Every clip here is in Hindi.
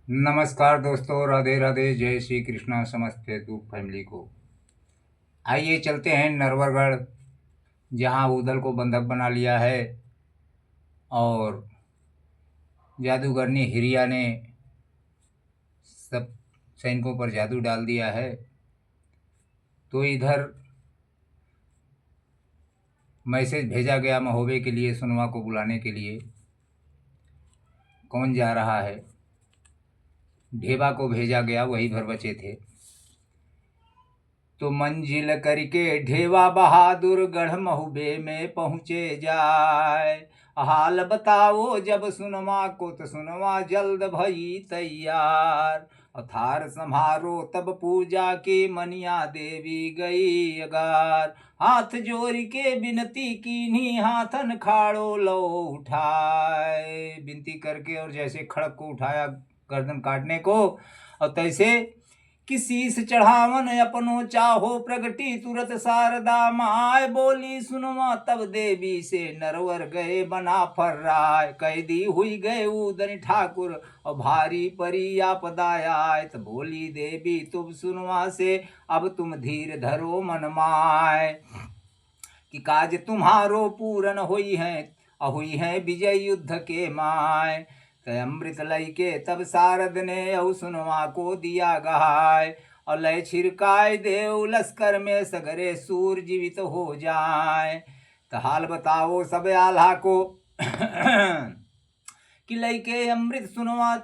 नमस्कार दोस्तों, राधे राधे, जय श्री कृष्णा समस्त फेसबुक फैमिली को। आइए चलते हैं नरवरगढ़, जहां उदल को बंधक बना लिया है और जादूगरनी हिरिया ने सब सैनिकों पर जादू डाल दिया है। तो इधर मैसेज भेजा गया महोबे के लिए, सुनवा को बुलाने के लिए। कौन जा रहा है? ढेबा को भेजा गया, वही भर बचे थे। तो मंजिल करके ढेवा बहादुर गढ़ महुबे में पहुँचे जाए। हाल बताओ जब सुनवा को, तो सुनवा जल्द भई तैयार। थार संभारो तब पूजा के, मनिया देवी गई अगार। हाथ जोड़ के बिनती कीन्ही, हाथन खाड़ो लो उठाए। विनती करके और जैसे खड़क को उठाया गर्दन काटने को, और तैसे कि शीस चढ़ावन अपनो चाहो प्रगटी, तुरत शारदा माय बोली सुनवा तब देवी से। नरवर गए बना फर्राय, कैदी हुई गए उदन ठाकुर, और भारी परी आपदाय। तो बोली देवी तुम सुनवा से, अब तुम धीर धरो मन माय। कि काज तुम्हारो पूरन हुई है विजय युद्ध के माय। अमृत लय के तब सारद ने, औ सुनवा को दिया गहाय। और लय छिरकाय देव लश्कर में, सगरे सूर जीवित हो जाए। तो हाल बताओ सब आल्हा को कि लय के अमृत सुनवा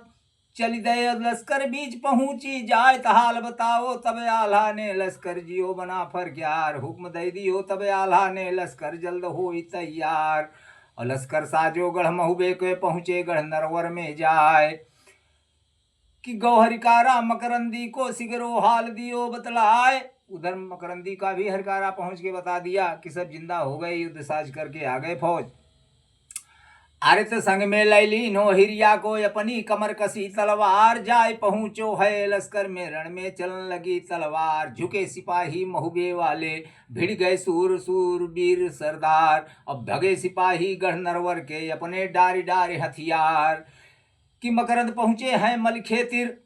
चली दे लश्कर बीच पहुंची जाए। तो हाल बताओ तब आल्हा ने, लश्कर जियो बना फरक्यार। हुक्म दे दियो तब आल्हा ने, लश्कर जल्द हो तैयार। और लश्कर साजो गढ़ महुबे के पहुंचे, गढ़ नरवर में जाए। कि गौहरिकारा मकरंदी को सिगरो हाल दियो बतलाए। उधर मकरंदी का भी हरिकारा पहुंच के बता दिया कि सब जिंदा हो गए, युद्ध साज करके आ गए फौज। अरे तो संग में लैली नो हिरिया को, अपनी कमर कसी तलवार। जाए पहुंचो है लश्कर में, रण में चलन लगी तलवार। झुके सिपाही महुबे वाले, भिड़ गए सूर वीर सरदार। अब भगे सिपाही गढ़ नरवर के, अपने डारी डारे हथियार। कि मकरंद पहुंचे हैं मलखे तिर,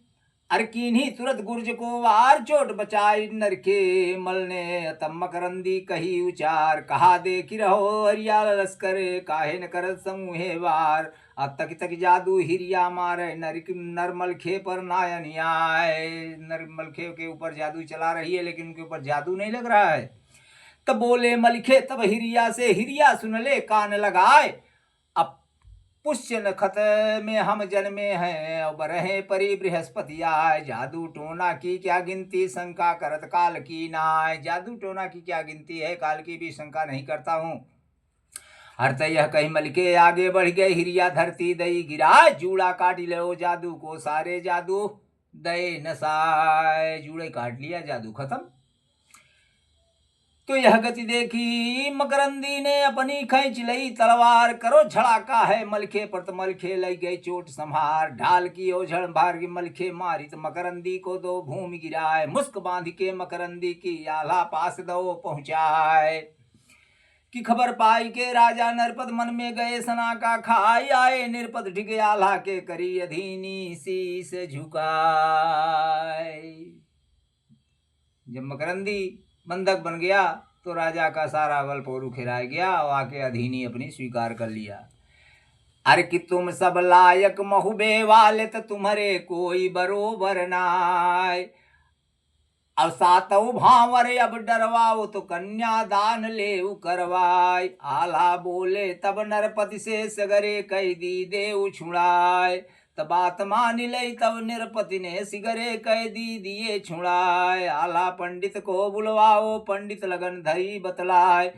अरकीन्ही तुरंत गुर्ज को वार। चोट बचाई नर के मल ने, तब मकरंदी कही उचार। कहा दे कि रहो हरिया लश्कर, काहे न कर समूहे वार। अब तक तक जादू हिरिया मारे, नरमलखे पर नायन आए। नरमलखे के ऊपर जादू चला रही है, लेकिन उनके ऊपर जादू नहीं लग रहा है। तब बोले मलखे तब हिरिया से, हिरिया सुन ले कान लगाए। अब पुष्य नखत में हम जन्मे हैं, अब रहे परी बृहस्पति आय। जादू टोना की क्या गिनती, शंका करत काल की नाय। जादू टोना की क्या गिनती है, काल की भी शंका नहीं करता हूँ। अर्थ यह कही मलके आगे बढ़ गए, हिरिया धरती दई गिराए। जूड़ा काट लो जादू को सारे, जादू दे नसाय। जूड़े काट लिया, जादू खत्म। तो यह गति देखी मकरंदी ने, अपनी खींच लई तलवार। करो झड़ाका है मलखे पर, तो मलखे लई गई चोट संभार। ढाल की ओझड़ भार मलखे मारी, तो मकरंदी को दो भूमि गिराए। मुस्क बांध के मकरंदी की, आल्हा पास दो पहुंचाए। की खबर पाई के राजा नरपत, मन में गए सना का खाई। आए निरपत ढिगे आल्हा के, करी अधीनी शीस झुकाए। जब मकरंदी बंधक बन गया, तो राजा का सारा बल पोरू खिराया गया, और आके अधीनी अपनी स्वीकार कर लिया। अरे कि तुम सब लायक महुबे वाले, तो तुम्हारे कोई बरोबर नाय। अब सातव भावर अब डरवाओ, तो कन्या दान ले करवाय। आला बोले तब नरपति से, सगरे कैदी देव छुड़ाए। तब बात मान लई तब निरपति ने, सिगरे कैदी दिए छुड़ाए। आला पंडित को बुलवाओ, पंडित लगन धई बतलाए।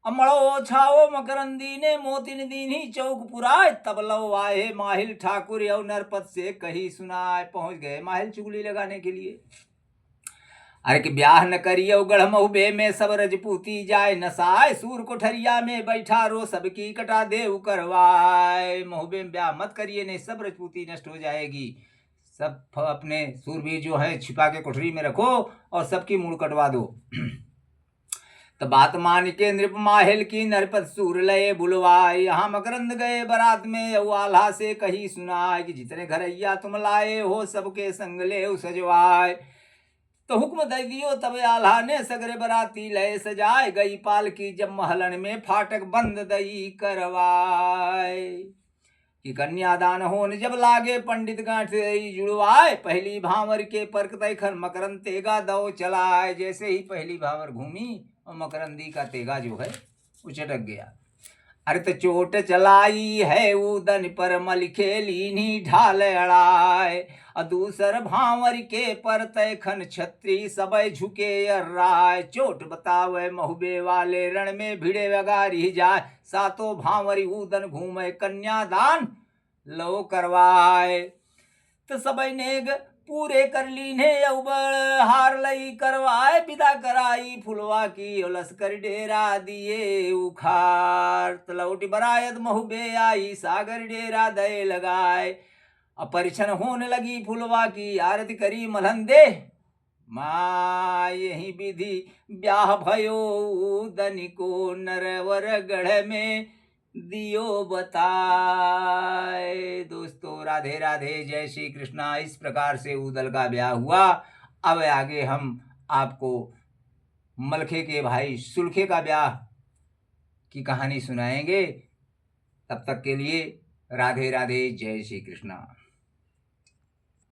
अमड़ो छाओ मकरंदी ने, मोतिन दीनी चौक पुराय। तब लो आए माहिल ठाकुर, यौ नरपत से कही सुनाए। पहुंच गए माहिल चुगली लगाने के लिए। अरे कि ब्याह न करियो गढ़ महुबे में, सब रजपूती जाए नसाय। सूर कोठरिया में बैठा रो, सबकी कटा देव करवाए। महुबे में ब्याह मत करिए, नहीं सब रजपूती नष्ट हो जाएगी। सब अपने सूरबीर जो है छिपा के कोठरी में रखो, और सबकी मूड़ कटवा दो। तो बात मान के नृप माहिल की नरपत सूर लये बुलवाए, यहाँ मकरंद गए बारात में औ आल्हा से कही सुनाए कि जितने घरैया तुम लाए हो सबके संग ले सजवाए। तो हुक्म दे दियो तब आल्हा ने सगरे बराती लय सजाए, गई पालकी जब महलन में फाटक बंद दई करवाए। कि कन्यादान होन जब लागे पंडित गांठ जुड़वाए, पहली भांवर के परक तैखन मकरंद तेगा दो चलाए। जैसे ही पहली भांवर घूमी और मकरंदी का तेगा जो है वो चटक गया। अरे तो चोट चलाई है उदन पर मल खेली नी ढाल अड़ाए, और दूसर भांवर के पर तैखन छत्री सबय झुके राय। चोट बतावे महुबे वाले रण में भिड़े वगारी जाए, सातों भांवरी उदन घूमे कन्यादान लो करवाए। तो सबय नेग पूरे कर लीने अवबड़ हार लई करवाए, विदा कराई फुलवा की लश्कर डेरा दिए उखार। तलौटी बरायत महुबे आई सागर डेरा दे लगाए, अपरिछन होने लगी फुलवा की आरती करी मलहंदे। माँ यही विधि ब्याह भयो दनि को नरवर गढ़ में दियो बताए। दोस्तों राधे राधे, जय श्री कृष्णा। इस प्रकार से उदल का ब्याह हुआ। अब आगे हम आपको मलखे के भाई सुलखे का ब्याह की कहानी सुनाएंगे। तब तक के लिए राधे राधे, जय श्री कृष्णा।